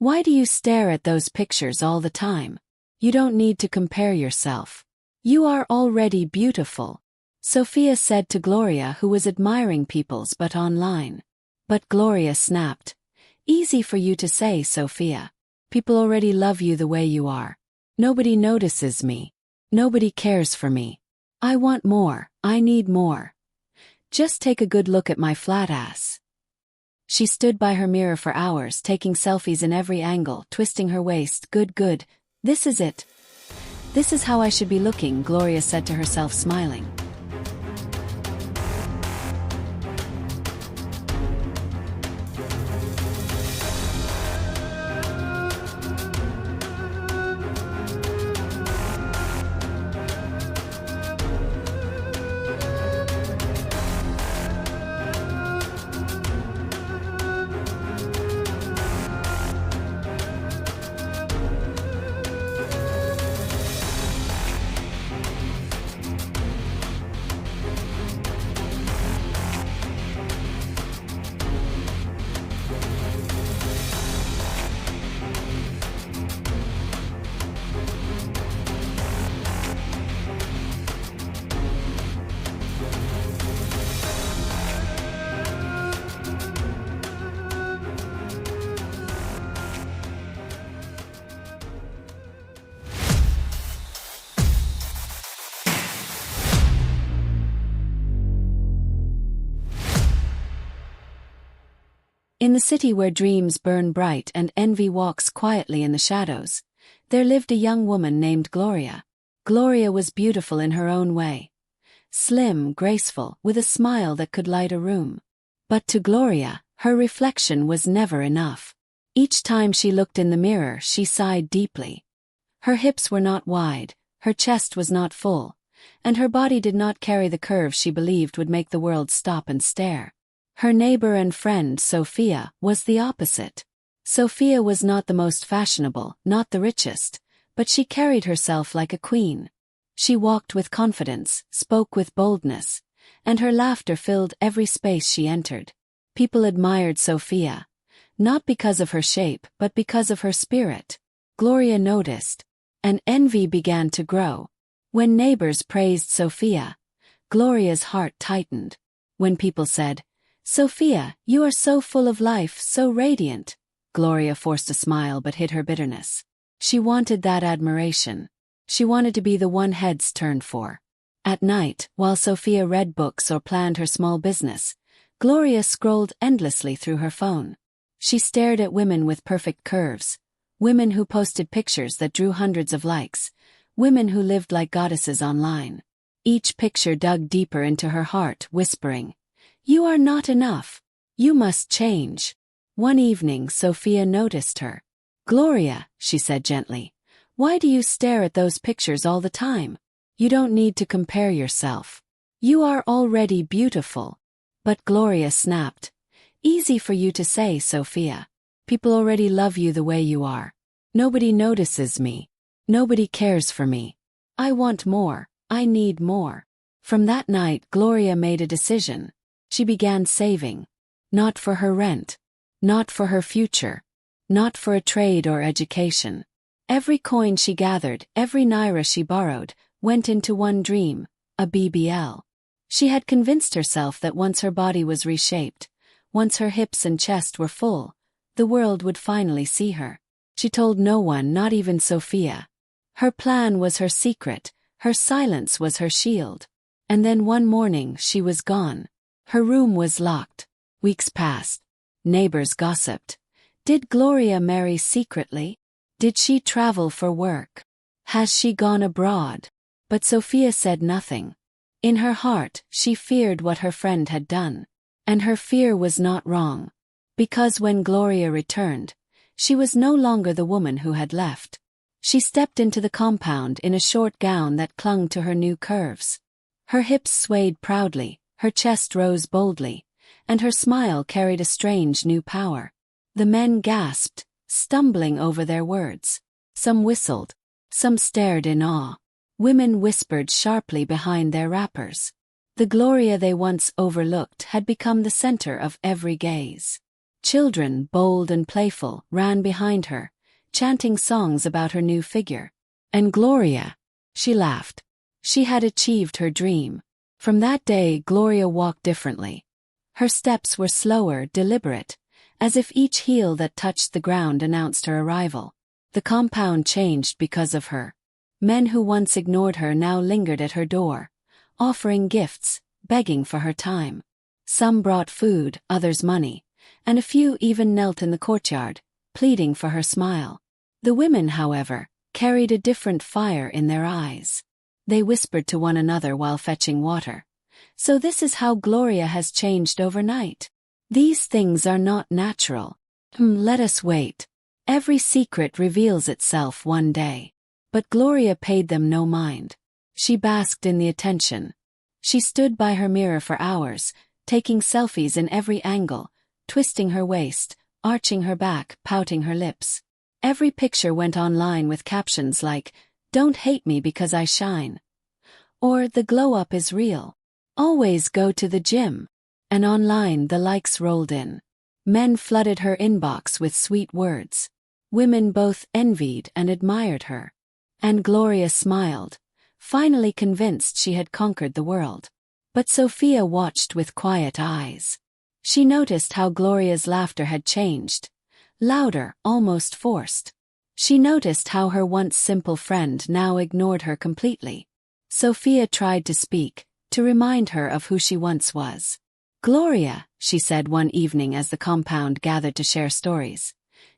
Why do you stare at those pictures all the time? You don't need to compare yourself. You are already beautiful, Sophia said to Gloria, who was admiring people's but online. But Gloria snapped. Easy for you to say, Sophia. People already love you the way you are. Nobody notices me. Nobody cares for me. I want more, I need more. Just take a good look at my flat ass. She stood by her mirror for hours, taking selfies in every angle, twisting her waist. Good. This is it. This is how I should be looking, Gloria said to herself, smiling. In the city where dreams burn bright and envy walks quietly in the shadows, there lived a young woman named Gloria. Gloria was beautiful in her own way. Slim, graceful, with a smile that could light a room. But to Gloria, her reflection was never enough. Each time she looked in the mirror, she sighed deeply. Her hips were not wide, her chest was not full, and her body did not carry the curves she believed would make the world stop and stare. Her neighbor and friend, Sophia, was the opposite. Sophia was not the most fashionable, not the richest, but she carried herself like a queen. She walked with confidence, spoke with boldness, and her laughter filled every space she entered. People admired Sophia, not because of her shape but because of her spirit. Gloria noticed, and envy began to grow. When neighbors praised Sophia, Gloria's heart tightened. When people said, "Sophia, you are so full of life, so radiant," Gloria forced a smile but hid her bitterness. She wanted that admiration. She wanted to be the one heads turned for. At night, while Sophia read books or planned her small business, Gloria scrolled endlessly through her phone. She stared at women with perfect curves, women who posted pictures that drew hundreds of likes, women who lived like goddesses online. Each picture dug deeper into her heart, whispering, "You are not enough. You must change." One evening Sophia noticed her. "Gloria," she said gently, "why do you stare at those pictures all the time? You don't need to compare yourself. You are already beautiful." But Gloria snapped. "Easy for you to say, Sophia. People already love you the way you are. Nobody notices me. Nobody cares for me. I want more. I need more." From that night Gloria made a decision. She began saving. Not for her rent. Not for her future. Not for a trade or education. Every coin she gathered, every naira she borrowed, went into one dream, a BBL. She had convinced herself that once her body was reshaped, once her hips and chest were full, the world would finally see her. She told no one, not even Sophia. Her plan was her secret, her silence was her shield. And then one morning she was gone. Her room was locked. Weeks passed. Neighbors gossiped. Did Gloria marry secretly? Did she travel for work? Has she gone abroad? But Sophia said nothing. In her heart, she feared what her friend had done. And her fear was not wrong. Because when Gloria returned, she was no longer the woman who had left. She stepped into the compound in a short gown that clung to her new curves. Her hips swayed proudly, her chest rose boldly, and her smile carried a strange new power. The men gasped, stumbling over their words. Some whistled. Some stared in awe. Women whispered sharply behind their wrappers. The Gloria they once overlooked had become the center of every gaze. Children, bold and playful, ran behind her, chanting songs about her new figure. And Gloria, she laughed. She had achieved her dream. From that day, Gloria walked differently. Her steps were slower, deliberate, as if each heel that touched the ground announced her arrival. The compound changed because of her. Men who once ignored her now lingered at her door, offering gifts, begging for her time. Some brought food, others money, and a few even knelt in the courtyard, pleading for her smile. The women, however, carried a different fire in their eyes. They whispered to one another while fetching water. So this is how Gloria has changed overnight. These things are not natural. Let us wait. Every secret reveals itself one day. But Gloria paid them no mind. She basked in the attention. She stood by her mirror for hours, taking selfies in every angle, twisting her waist, arching her back, pouting her lips. Every picture went online with captions like, "Don't hate me because I shine," or "The glow-up is real. Always go to the gym." And online the likes rolled in. Men flooded her inbox with sweet words. Women both envied and admired her. And Gloria smiled, finally convinced she had conquered the world. But Sophia watched with quiet eyes. She noticed how Gloria's laughter had changed. Louder, almost forced. She noticed how her once simple friend now ignored her completely. Sophia tried to speak, to remind her of who she once was. "Gloria," she said one evening as the compound gathered to share stories,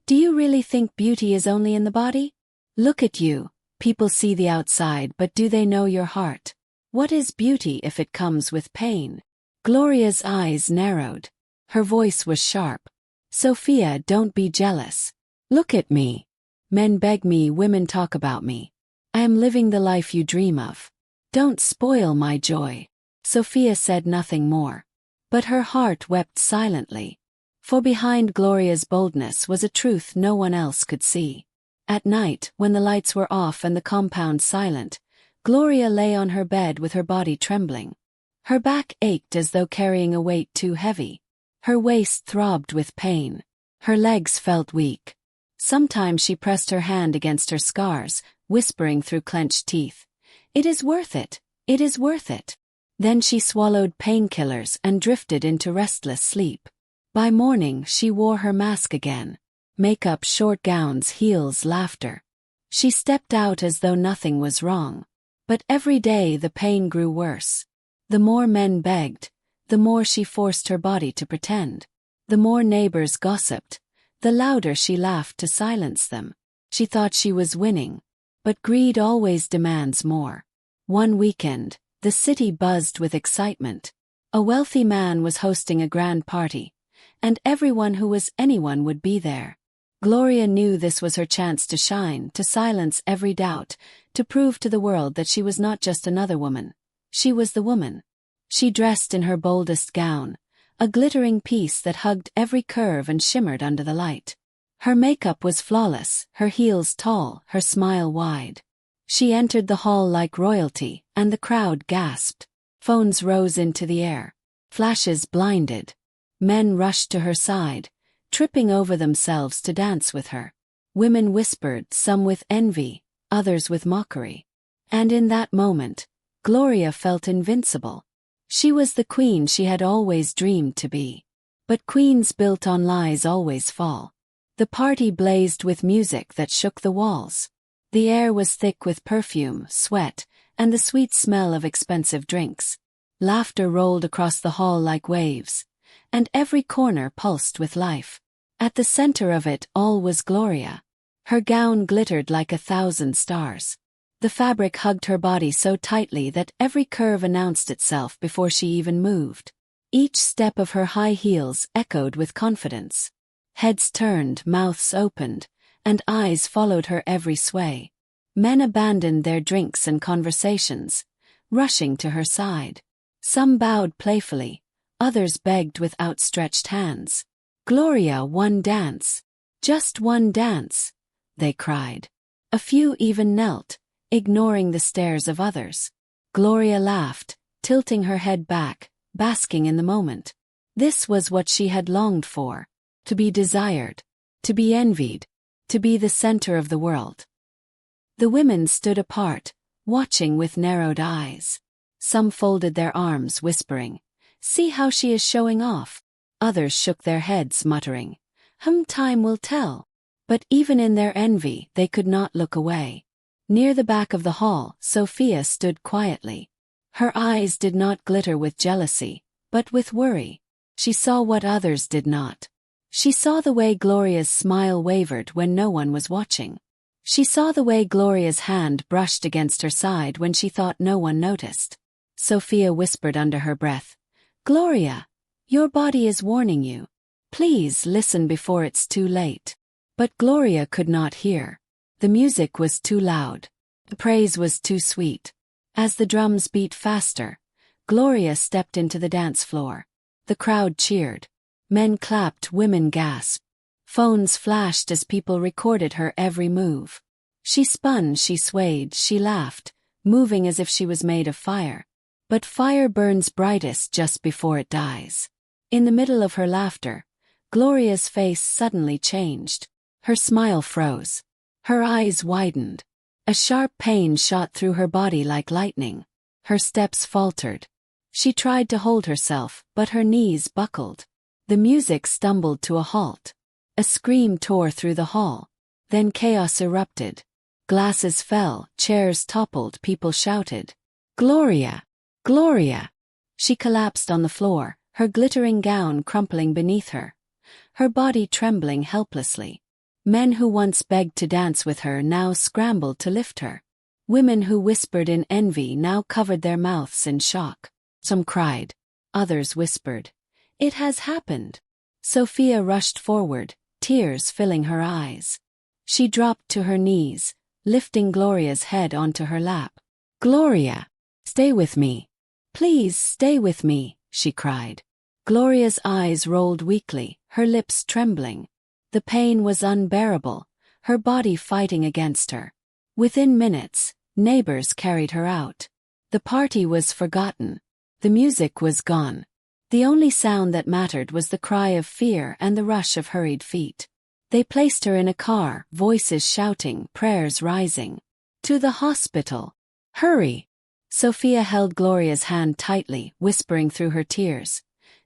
"do you really think beauty is only in the body? Look at you. People see the outside, but do they know your heart? What is beauty if it comes with pain?" Gloria's eyes narrowed. Her voice was sharp. "Sophia, don't be jealous. Look at me. Men beg me, women talk about me. I am living the life you dream of. Don't spoil my joy." Sophia said nothing more. But her heart wept silently. For behind Gloria's boldness was a truth no one else could see. At night, when the lights were off and the compound silent, Gloria lay on her bed with her body trembling. Her back ached as though carrying a weight too heavy. Her waist throbbed with pain. Her legs felt weak. Sometimes she pressed her hand against her scars, whispering through clenched teeth, "It is worth it. It is worth it." Then she swallowed painkillers and drifted into restless sleep. By morning, she wore her mask again. Makeup, short gowns, heels, laughter. She stepped out as though nothing was wrong. But every day the pain grew worse. The more men begged, the more she forced her body to pretend. The more neighbors gossiped, the louder she laughed to silence them. She thought she was winning. But greed always demands more. One weekend, the city buzzed with excitement. A wealthy man was hosting a grand party, and everyone who was anyone would be there. Gloria knew this was her chance to shine, to silence every doubt, to prove to the world that she was not just another woman. She was the woman. She dressed in her boldest gown, a glittering piece that hugged every curve and shimmered under the light. Her makeup was flawless, her heels tall, her smile wide. She entered the hall like royalty, and the crowd gasped. Phones rose into the air. Flashes blinded. Men rushed to her side, tripping over themselves to dance with her. Women whispered, some with envy, others with mockery. And in that moment, Gloria felt invincible. She was the queen she had always dreamed to be. But queens built on lies always fall. The party blazed with music that shook the walls. The air was thick with perfume, sweat, and the sweet smell of expensive drinks. Laughter rolled across the hall like waves, and every corner pulsed with life. At the center of it all was Gloria. Her gown glittered like 1,000 stars. The fabric hugged her body so tightly that every curve announced itself before she even moved. Each step of her high heels echoed with confidence. Heads turned, mouths opened, and eyes followed her every sway. Men abandoned their drinks and conversations, rushing to her side. Some bowed playfully, others begged with outstretched hands. "Gloria, one dance. Just one dance," they cried. A few even knelt, ignoring the stares of others. Gloria laughed, tilting her head back, basking in the moment. This was what she had longed for. to be desired, to be envied, to be the center of the world. The women stood apart, watching with narrowed eyes. Some folded their arms, whispering, "See how she is showing off." Others shook their heads, muttering, Time will tell." But even in their envy, they could not look away. Near the back of the hall, Sophia stood quietly. Her eyes did not glitter with jealousy, but with worry. She saw what others did not. She saw the way Gloria's smile wavered when no one was watching. She saw the way Gloria's hand brushed against her side when she thought no one noticed. Sophia whispered under her breath, "Gloria, your body is warning you. Please listen before it's too late." But Gloria could not hear. The music was too loud. The praise was too sweet. As the drums beat faster, Gloria stepped into the dance floor. The crowd cheered. Men clapped, women gasped. Phones flashed as people recorded her every move. She spun, she swayed, she laughed, moving as if she was made of fire. But fire burns brightest just before it dies. In the middle of her laughter, Gloria's face suddenly changed. Her smile froze. Her eyes widened. A sharp pain shot through her body like lightning. Her steps faltered. She tried to hold herself, but her knees buckled. The music stumbled to a halt. A scream tore through the hall. Then chaos erupted. Glasses fell, chairs toppled, people shouted, "Gloria! Gloria!" She collapsed on the floor, her glittering gown crumpling beneath her. Her body trembling helplessly. Men who once begged to dance with her now scrambled to lift her. Women who whispered in envy now covered their mouths in shock. Some cried. Others whispered, "It has happened." Sophia rushed forward, tears filling her eyes. She dropped to her knees, lifting Gloria's head onto her lap. "Gloria, stay with me. Please stay with me," she cried. Gloria's eyes rolled weakly, her lips trembling. The pain was unbearable, her body fighting against her. Within minutes, neighbors carried her out. The party was forgotten. The music was gone. The only sound that mattered was the cry of fear and the rush of hurried feet. They placed her in a car, voices shouting, prayers rising. "To the hospital! Hurry!" Sophia held Gloria's hand tightly, whispering through her tears,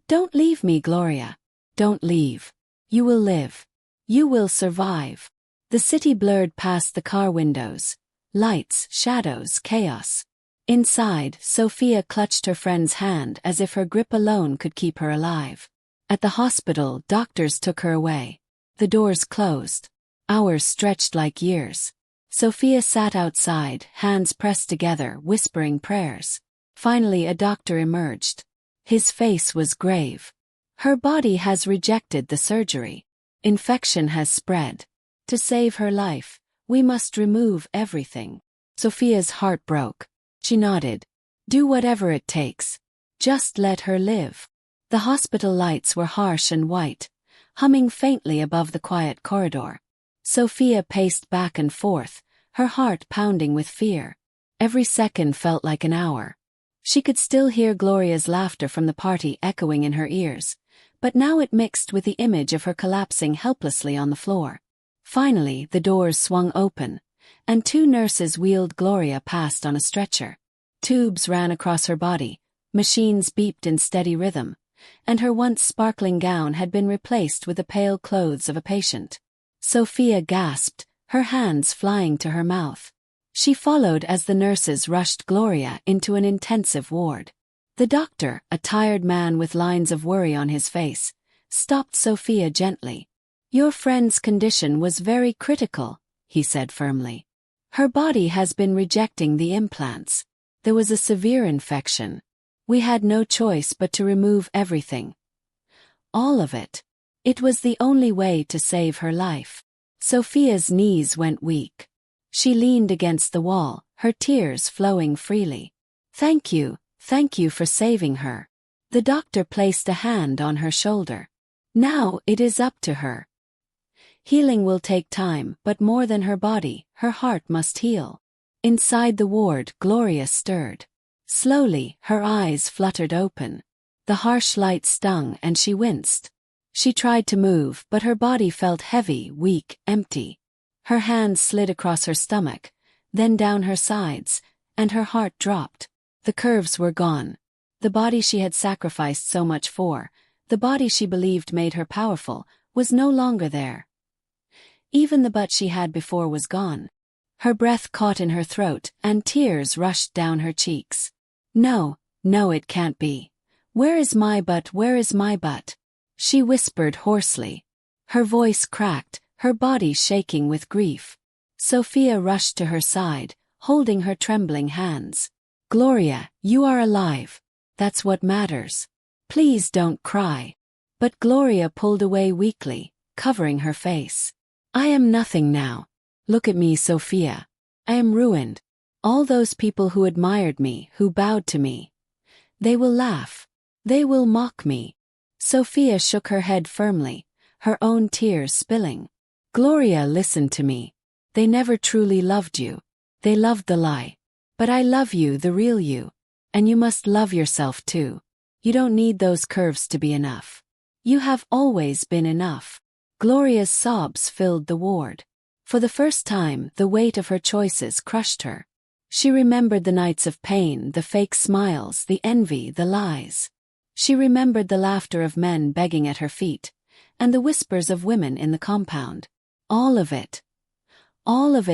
"Don't leave me, Gloria. Don't leave. You will live. You will survive." The city blurred past the car windows. Lights, shadows, chaos. Inside, Sophia clutched her friend's hand as if her grip alone could keep her alive. At the hospital, doctors took her away. The doors closed. Hours stretched like years. Sophia sat outside, hands pressed together, whispering prayers. Finally, a doctor emerged. His face was grave. "Her body has rejected the surgery. Infection has spread. To save her life, we must remove everything." Sophia's heart broke. She nodded. "Do whatever it takes. Just let her live." The hospital lights were harsh and white, humming faintly above the quiet corridor. Sophia paced back and forth, her heart pounding with fear. Every second felt like an hour. She could still hear Gloria's laughter from the party echoing in her ears, but now it mixed with the image of her collapsing helplessly on the floor. Finally, the doors swung open, and two nurses wheeled Gloria past on a stretcher. Tubes ran across her body, machines beeped in steady rhythm, and her once sparkling gown had been replaced with the pale clothes of a patient. Sophia gasped, her hands flying to her mouth. She followed as the nurses rushed Gloria into an intensive ward. The doctor, a tired man with lines of worry on his face, stopped Sophia gently. "Your friend's condition was very critical," he said firmly. "Her body has been rejecting the implants. There was a severe infection. We had no choice but to remove everything. All of it. It was the only way to save her life." Sophia's knees went weak. She leaned against the wall, her tears flowing freely. Thank you for saving her." The doctor placed a hand on her shoulder. "Now it is up to her. Healing will take time, but more than her body, her heart must heal." Inside the ward, Gloria stirred. Slowly, her eyes fluttered open. The harsh light stung and she winced. She tried to move, but her body felt heavy, weak, empty. Her hands slid across her stomach, then down her sides, and her heart dropped. The curves were gone. The body she had sacrificed so much for, the body she believed made her powerful, was no longer there. Even the butt she had before was gone. Her breath caught in her throat, and tears rushed down her cheeks. No, no, it can't be. Where is my butt? Where is my butt? She whispered hoarsely. Her voice cracked, her body shaking with grief. Sophia rushed to her side, holding her trembling hands. Gloria, you are alive. That's what matters. Please don't cry. But Gloria pulled away weakly, covering her face. I am nothing now. Look at me, Sophia. I am ruined. All those people who admired me, who bowed to me. They will laugh. They will mock me. Sophia shook her head firmly, her own tears spilling. Gloria, listen to me. They never truly loved you. They loved the lie. But I love you, the real you. And you must love yourself too. You don't need those curves to be enough. You have always been enough. Gloria's sobs filled the ward. For the first time, the weight of her choices crushed her. She remembered the nights of pain, the fake smiles, the envy, the lies. She remembered the laughter of men begging at her feet, and the whispers of women in the compound. All of it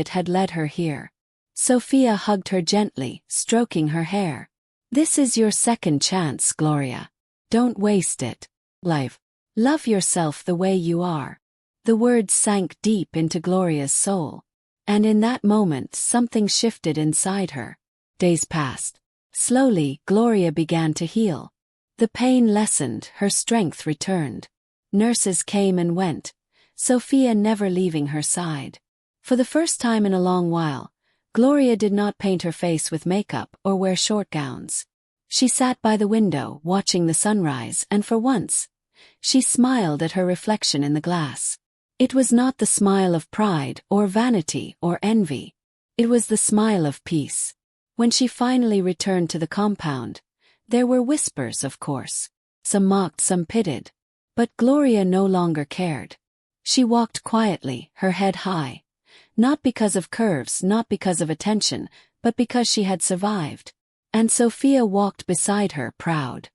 had led her here. Sophia hugged her gently, stroking her hair. This is your second chance, Gloria. Don't waste it. Love yourself the way you are. The words sank deep into Gloria's soul. And in that moment something shifted inside her. Days passed. Slowly, Gloria began to heal. The pain lessened, her strength returned. Nurses came and went, Sophia never leaving her side. For the first time in a long while, Gloria did not paint her face with makeup or wear short gowns. She sat by the window, watching the sunrise, and for once, she smiled at her reflection in the glass. It was not the smile of pride or vanity or envy. It was the smile of peace. When she finally returned to the compound, there were whispers, of course. Some mocked, some pitied. But Gloria no longer cared. She walked quietly, her head high. Not because of curves, not because of attention, but because she had survived. And Sophia walked beside her, proud.